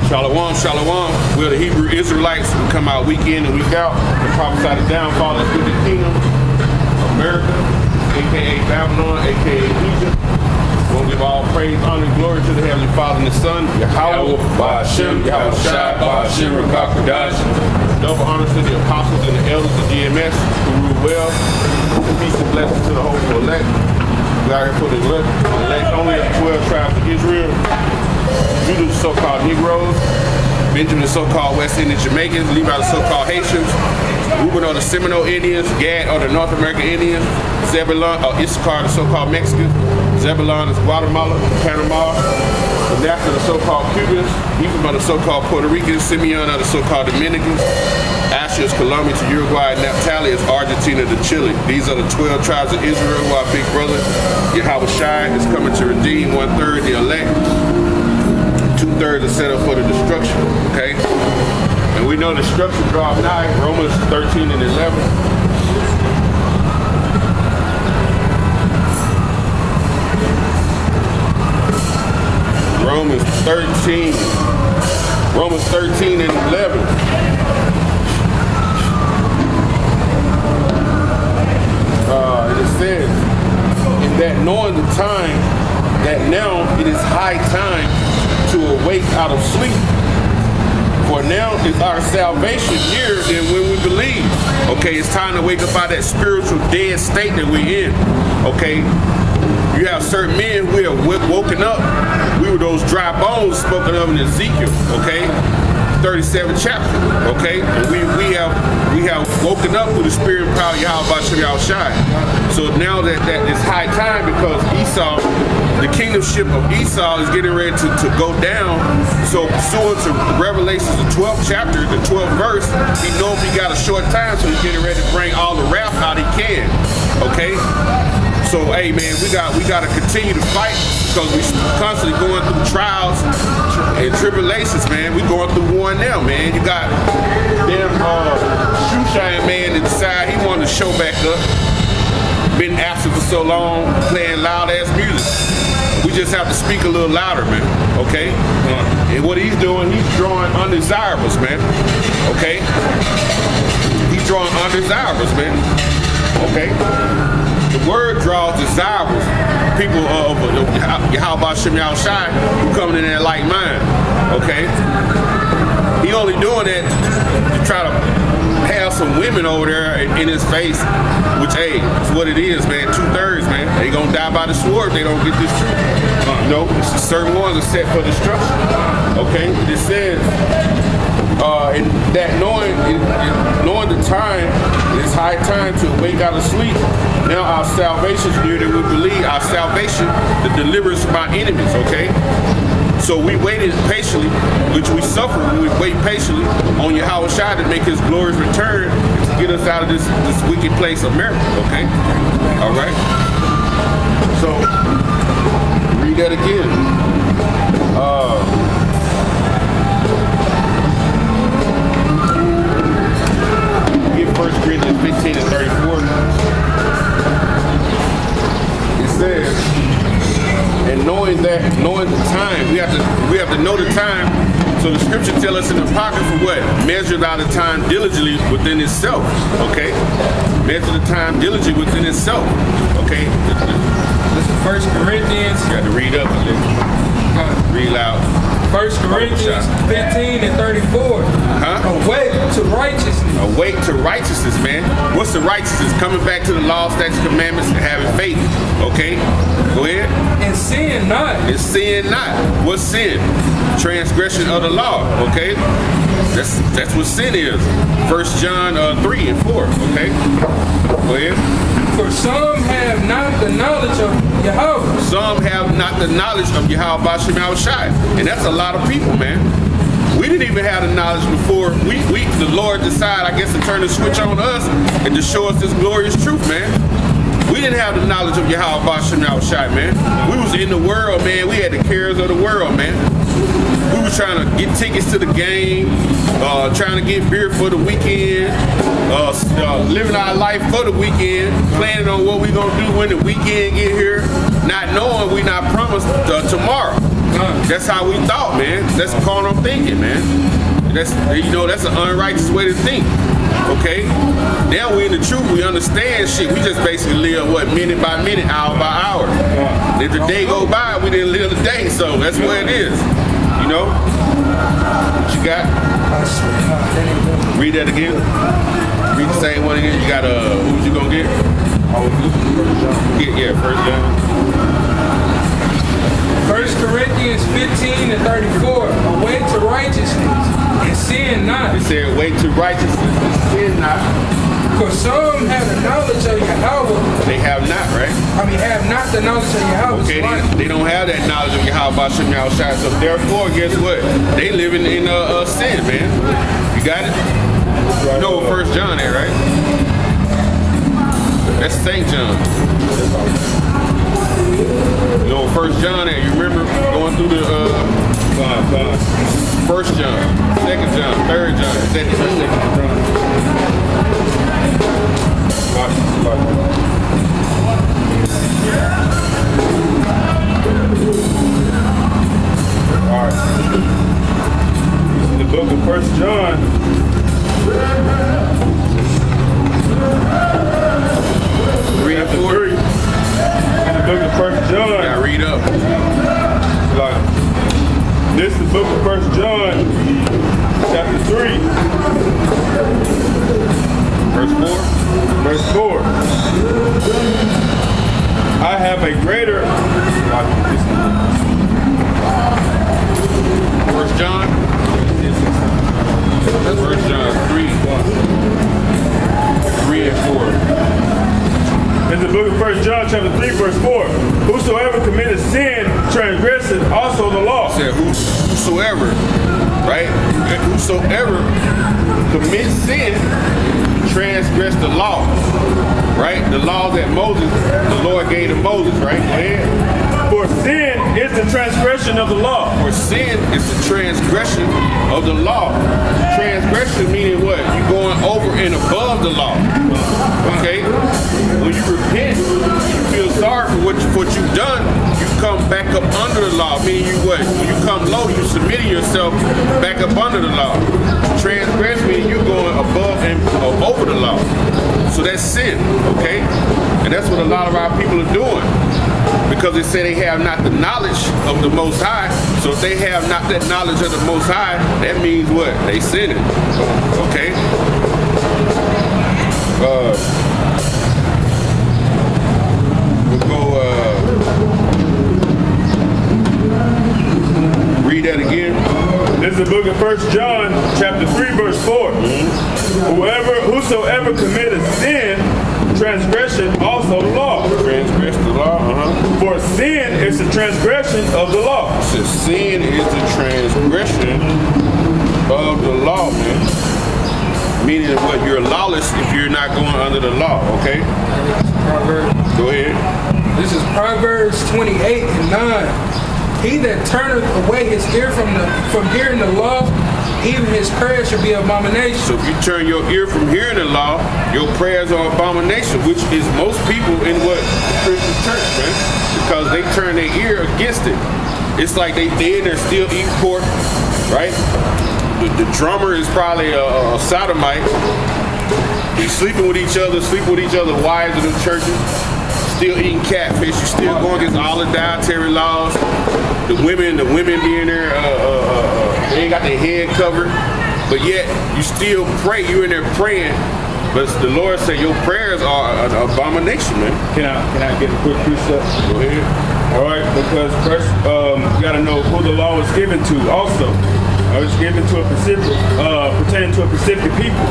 Shalom, shalom. We're the Hebrew Israelites who come out week in and week out and prophesy the downfall of the kingdom of America, aka Babylon, aka Egypt. We'll give all praise, honor, and glory to the Heavenly Father and the Son, Yahweh, Ba'ashem, Yahweh Shai, Ba'ashem, Rakakadash. Double honors to the apostles and the elders of GMS who rule well. Peace and blessings to the hopeful elect. We are here for the elect only of the 12 tribes of Israel. Judah, the so-called Negroes. Benjamin, the so-called West Indian Jamaicans. Levi, the so-called Haitians. Reuben are the Seminole Indians. Gad are the North American Indians. Zebulon, Issachar, the so-called Mexicans. Zebulon is Guatemala, Panama. Manasseh, the so-called Cubans. Ephraim are the so-called Puerto Ricans. Simeon are the so-called Dominicans. Asher is Colombia to Uruguay. Naphtali is Argentina to Chile. These are the 12 tribes of Israel who are big brother. Yahweh Shai is coming to redeem 1/3 the elect. 2/3 are set up for the destruction, okay? And we know destruction draw nigh, Romans 13 and 11. Romans 13 and 11. And it says, in that knowing the time, that now it is high time to awake out of sleep. For now is our salvation nearer than when we believe. Okay, it's time to wake up out of that spiritual dead state that we're in. Okay, you have certain men who have woken up. We were those dry bones spoken of in Ezekiel. Okay, 37th chapter. Okay, and we have woken up through the spirit and power of Yahweh Shai. So now that it's high time, because Esau, the kingdomship of Esau is getting ready to go down. So pursuant to Revelations, the 12th chapter, the 12th verse, he knows he got a short time, so he's getting ready to bring all the wrath out he can. Okay? So hey man, we got to continue to fight, because we constantly going through trials and tribulations, man. We going through one now, man. You got damn shoe-shine man that decided he wanted to show back up. Been absent for so long, playing loud ass music. We just have to speak a little louder, man. Okay? And what he's doing, he's drawing undesirables, man. Okay? He's drawing undesirables, man. Okay? The word draws desirables. People of Yahweh Shai who coming in there like mine. Okay? He only doing that to try to have some women over there in his face, which, hey, it's what it is, man. 2/3, man. They gonna die by the sword if they don't get this truth. No, it's certain ones are set for destruction. Okay? It says, and that knowing the time, it's high time to wake out of sleep. Now our salvation is near that we believe. Our salvation, the deliverance from our enemies, okay? So we waited patiently, which we suffer when we wait patiently on Yahweh Shai to make his glorious return to get us out of this wicked place, America, okay? All right? So, read that again. Give 1 Corinthians 15 and 34. It says, and knowing the time, we have to know the time. So the scripture tells us in the Apocrypha what? Measure thou the time diligently within itself. Okay? Measure the time diligently within itself. Okay? This is 1 Corinthians. You got to read up a little. Read loud. 1 Corinthians 15 and 34. Awake to righteousness. Awake to righteousness, man. What's the righteousness? Coming back to the law, statutes, commandments, and having faith. Okay? Go ahead. And sin not. And sin not. What's sin? Transgression of the law. Okay? That's what sin is. 1 John 3 and 4. Okay? Go ahead. For some have not the knowledge of Yahweh. Some have not the knowledge of Yahweh Shai. And that's a lot of people, man. We didn't even have the knowledge before the Lord decided, I guess, to turn the switch on us and to show us this glorious truth, man. We didn't have the knowledge of Yahweh Shai, man. We was in the world, man. We had the cares of the world, man. We was trying to get tickets to the game, trying to get beer for the weekend, living our life for the weekend, planning on what we gonna do when the weekend get here, not knowing we not promised tomorrow. That's how we thought, man. That's carnal thinking, man. That's an unrighteous way to think. Okay? Now we in the truth, we understand shit. We just basically live minute by minute, hour by hour. If the day go by, we didn't live the day, so that's where it is. You know? What you got? Read that again. Read the same one again. You got who's you gonna get? First John. 1 Corinthians 15 and 34. Away to righteousness and sin not. It said, "Way to righteousness and sin not." For some have the knowledge of Yahweh. They have not, right? Have not the knowledge of Yahweh. Okay, they don't have that knowledge of Yahweh Shem Yahushua. So therefore, guess what? They living in sin, man. You got it? You know what 1 John is, right? That's St. John. You know what 1 John is? You remember going through the 1 John, 2 John, 3 John, 2 John. Alright. This is the book of 1 John. Read up to 3. In the book of 1 John. Yeah, read up. This is the book of 1 John, chapter 3. Verse 4. Verse 4. I have a greater. 1 John. 1 John 3. 3 and 4. In the book of 1 John, chapter 3, verse 4. Whosoever committeth sin transgresseth also the law. It said, whosoever, right? Whosoever commits sin, transgress the law, right? The law that the Lord gave to Moses, right? Go ahead. For sin is the transgression of the law. For sin is the transgression of the law. Transgression meaning what? You going over and above the law. Okay? When you repent, you feel sorry for what you've done, you come back up under the law. Meaning you what? When you come low, you submitting yourself back up under the law. Transgression meaning you going above and over the law. So that's sin, okay? And that's what a lot of our people are doing. Because they say they have not the knowledge of the Most High. So if they have not that knowledge of the Most High, that means what? They sinning. Okay? We'll go read that again. This is the book of 1 John, chapter 3, verse 4. Whosoever committeth sin, transgression also the law. Transgress the law, For sin is the transgression of the law. So sin is the transgression of the law, man. Meaning what? You're lawless if you're not going under the law, okay? Go ahead. This is Proverbs 28 and 9. He that turneth away his ear from hearing the law, even his prayers shall be abomination. So if you turn your ear from hearing the law, your prayers are abomination, which is most people in what? The Christian church, man. Because they turn their ear against it. It's like they in there still eating pork, right? The drummer is probably a sodomite. He's sleeping with each other wives in the churches. Still eating catfish. You're still going against all the dietary laws. The women being there, they ain't got their head covered, but yet you still pray. You're in there praying, but the Lord said your prayers are an abomination, man. Can I get a quick precept? Go ahead. All right, because first you got to know who the law was given to. Also, it was given to a specific, pertaining to a specific people.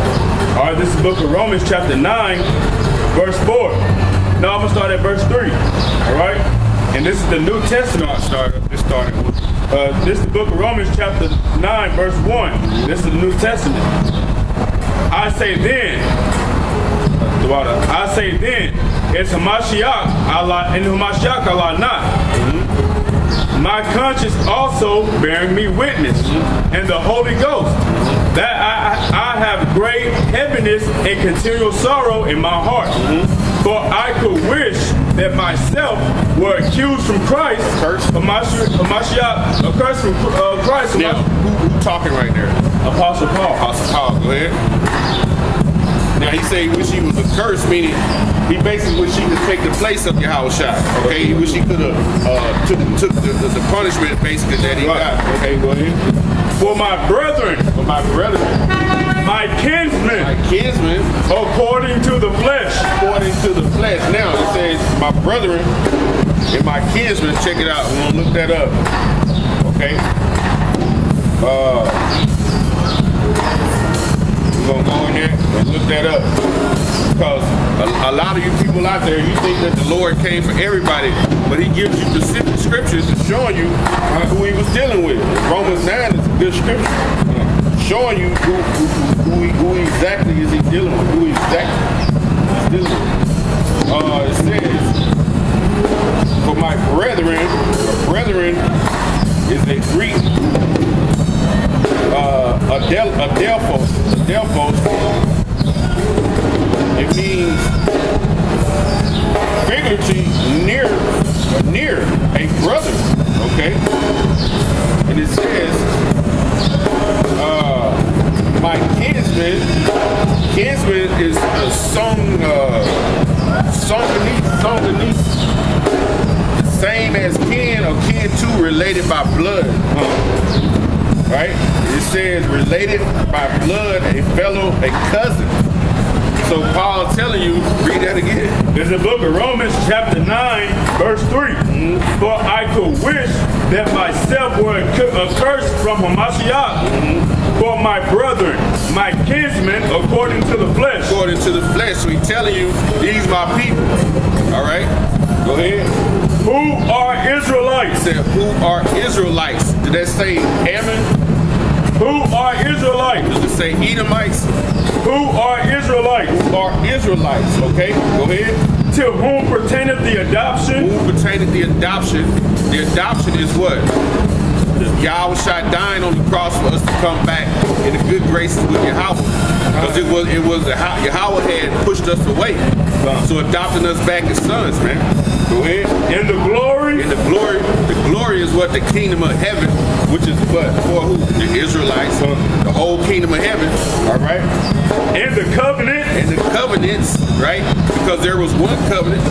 All right, this is the book of Romans, chapter 9, verse 4. Now I'm gonna start at verse 3. All right, and this is the New Testament. This is the book of Romans, chapter 9, verse 1. This is the New Testament. I say then, it's Hamashiach Allah, and Hamashiach Allah not. My conscience also bearing me witness, and the Holy Ghost, that I have great heaviness and continual sorrow in my heart. For I could wish that myself were accused from Christ, Cursed. Mashiach, accursed from Christ. Now, who talking right there? Apostle Paul. Apostle Paul, go ahead. Now he say he wish he was accursed, meaning he basically wish he could take the place of Yahushua. Okay, he wish he could have took the punishment basically that he got. Okay, go ahead. For my brethren, my kinsmen, according to the flesh. according to the flesh. Now it says my brethren and my kinsmen. Check it out. We're gonna look that up. Okay. We're gonna go in there and look that up, because a lot of you people out there, you think that the Lord came for everybody, but he gives you specific scriptures to showing you who he was dealing with. Romans 9 is a good scripture, showing you who exactly is he dealing with, who exactly he's dealing with. It says, for my brethren is a Greek, adelphos. It means figuratively near a brother. Okay, and it says, my kinsman is a songanese, same as kin or kin two, related by blood. Right? It says related by blood, a fellow, a cousin. So Paul telling you, read that again. There's the book of Romans chapter 9, verse 3. For I could wish that myself were accursed from Hamashiach for my brethren, my kinsmen, according to the flesh. According to the flesh. So he's telling you, these my people. All right? Go ahead. Who are Israelites? It said, who are Israelites? Did that say Ammon? Who are Israelites? Does it say Edomites? Who are Israelites? Who are Israelites? Okay, go ahead. To whom pertaineth the adoption? Who pertaineth the adoption? The adoption is what? Yahushua dying on the cross for us to come back in the good graces with Yahweh. Because it was Yahweh had pushed us away. So adopting us back as sons, man. Go ahead. And the glory? And the glory is what? The kingdom of heaven, which is what? For who? The Israelites. The whole kingdom of heaven. All right. And the covenant? And the covenants, right? Because there was one covenant,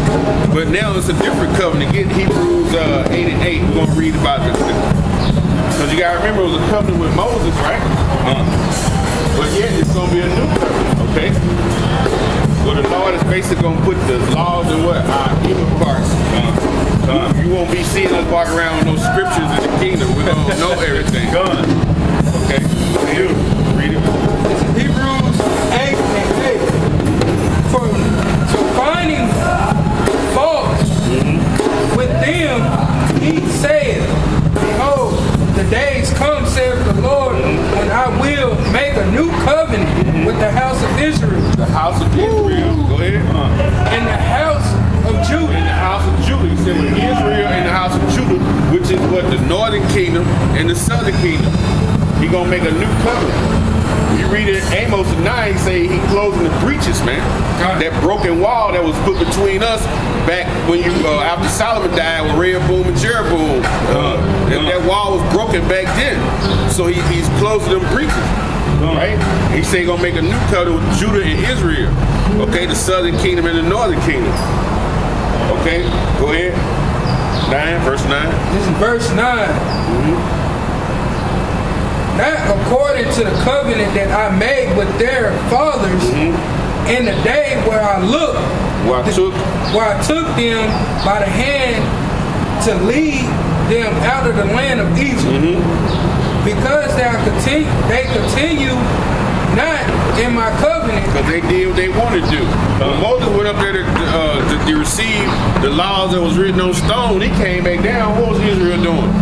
but now it's a different covenant. Get Hebrews 8 and 8. We're going to read about this. Because you got to remember, it was a covenant with Moses, right? But yet it's going to be a new covenant, okay? Well, the Lord is basically going to put the laws in what? Our inner parts. You won't be seeing us walk around with no scriptures in the kingdom. We're going to know everything. Okay? Read it. Hebrews 8 and 8. For finding fault with them, he said, behold, the days come, saith the Lord, when I will make a new covenant with the house of Israel. The house of Israel. Go ahead. And the house of Judah. In the house of Judah. He said with Israel and the house of Judah, which is what? The northern kingdom and the southern kingdom. He gonna make a new covenant. You read it, Amos 9, he say he closing the breaches, man. That broken wall that was put between us back when you after Solomon died with Rehoboam and Jeroboam. That wall was broken back then. So he's closing them breaches. Right? He say he gonna make a new covenant with Judah and Israel. Okay, the southern kingdom and the northern kingdom. Okay, go ahead. 9, verse 9. This is verse 9. Not according to the covenant that I made with their fathers in the day where I looked, Where I took them by the hand to lead them out of the land of Egypt. Because they continue not in my covenant. Because they did what they wanted to do. When Moses went up there to receive the laws that was written on stone, he came back down. What was Israel doing?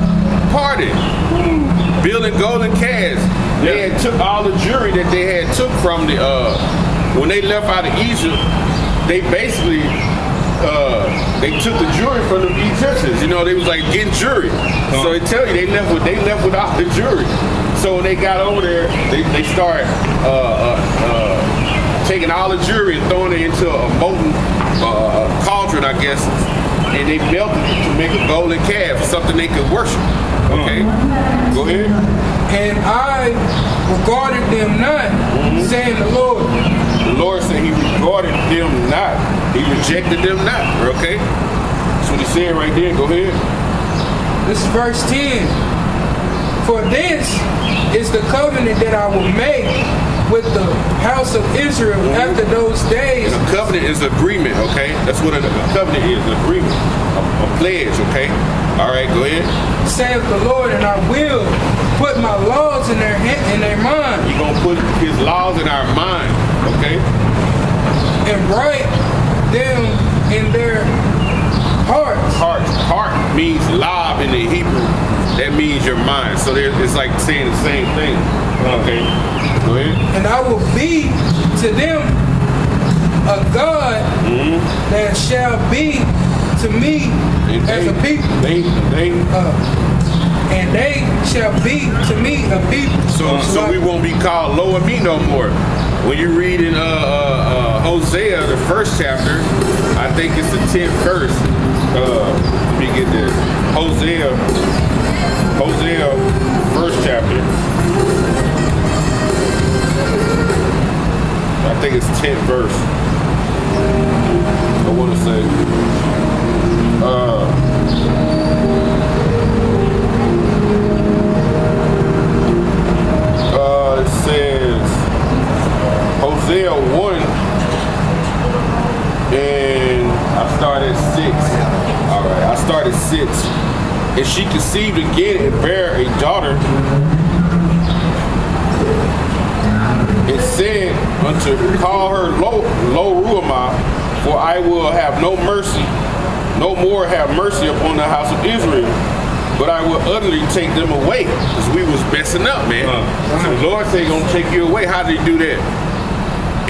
Partying. Building golden calves. They had took all the jewelry that they had took from the when they left out of Egypt. They basically they took the jewelry from the Egyptians. You know, they was like getting jewelry. So they tell you they left with all the jewelry. So when they got over there, they started taking all the jewelry and throwing it into a molten cauldron, I guess, and they melted it to make a golden calf, something they could worship. Okay, go ahead. And I regarded them not, saying the Lord. The Lord said he regarded them not. He rejected them not. Okay? That's what he said right there. Go ahead. This is verse 10. For this is the covenant that I will make with the house of Israel after those days. And a covenant is agreement, okay? That's what a covenant is, an agreement, a pledge, okay? All right, go ahead. Saith the Lord, and I will put my laws in their mind. He's going to put his laws in our mind, okay? And write them in their hearts. Heart means lab in the Hebrew. That means your mind. So it's like saying the same thing. Okay, go ahead. And I will be to them a God that shall be to me as a people. And they shall be to me a people. So we won't be called lo and me no more. When you read in Hosea, the first chapter, I think it's the 10th verse. Let me get this. Hosea, first chapter. I think it's 10th verse. I want to say. It says Hosea 1, and I started 6. All right, I started 6. And she conceived again and bare a daughter. It said unto call her Lo Ruhamah, for I will have no more have mercy upon the house of Israel, but I will utterly take them away. Because we was messing up, man. So the Lord said he's gonna take you away. How did he do that?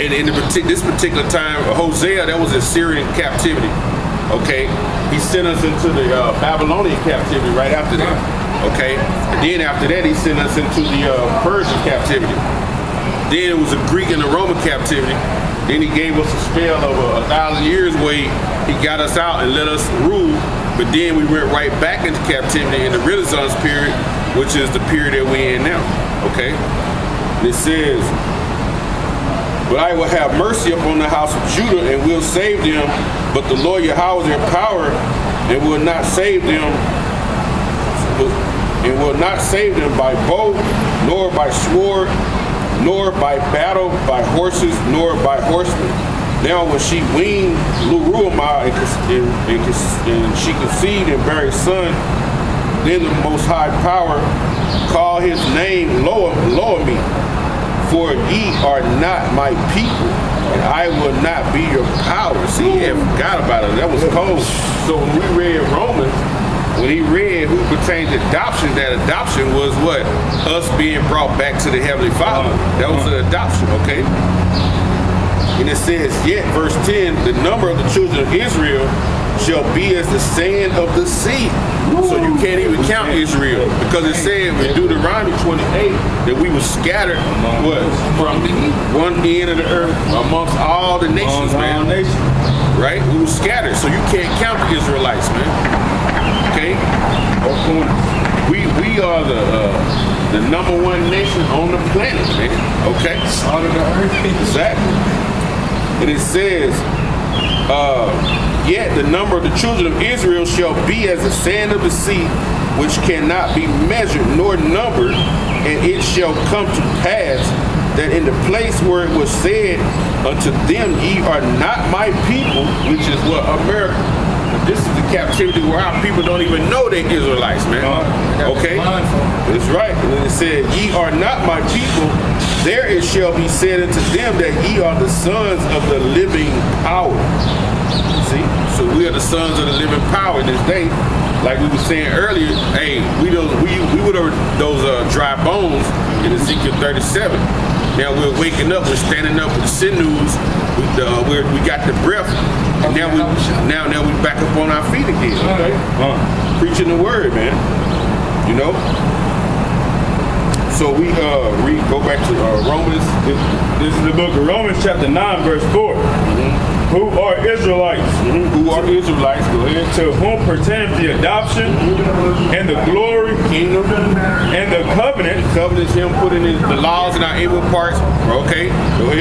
And in this particular time, Hosea, that was a Syrian captivity. Okay, he sent us into the Babylonian captivity right after that. Okay, and then after that, he sent us into the Persian captivity. Then it was a Greek and a Roman captivity. Then he gave us a spell of 1,000 years where he got us out and let us rule. But then we went right back into captivity in the Renaissance period, which is the period that we're in now. Okay, and it says, but I will have mercy upon the house of Judah and will save them. But the Lord Yahweh is their power and will not save them by bow, nor by sword, nor by battle, by horses, nor by horsemen. Now when she weaned Lo-Ruhamah and she conceived and bare a son, then the Most High Power called his name Lo-Ami. For ye are not my people, and I will not be your power. See, he had forgot about it. That was cold. So when we read Romans, when he read who pertains to adoption, that adoption was what? Us being brought back to the Heavenly Father. That was an adoption, okay? And it says, yet, verse 10, the number of the children of Israel shall be as the sand of the sea. So you can't even count Israel, because it said in Deuteronomy 28 that we were scattered from one end of the earth amongst all the nations, man. Right? We were scattered, so you can't count the Israelites, man. Okay? We are the number one nation on the planet, man. Okay? Out of the earth. Exactly. And it says, yet the number of the children of Israel shall be as the sand of the sea, which cannot be measured nor numbered. And it shall come to pass that in the place where it was said unto them, ye are not my people, which is what? America. But this is the captivity where our people don't even know they're Israelites, man. Okay? That's right. And then it said, ye are not my people. There it shall be said unto them that ye are the sons of the living power. See? So we are the sons of the living power in this day. Like we were saying earlier, hey, we were those dry bones in Ezekiel 37. Now we're waking up, we're standing up with the sinews, we got the breath, and now we back up on our feet again, okay? Preaching the word, man. You know? So we go back to Romans. This is the book of Romans chapter 9, verse 4. who are Israelites, Who are Israelites? Go ahead. to whom pertains the adoption and the glory Kingdom. and the covenant Covenant is him putting the laws in our inward parts. Okay. Go ahead.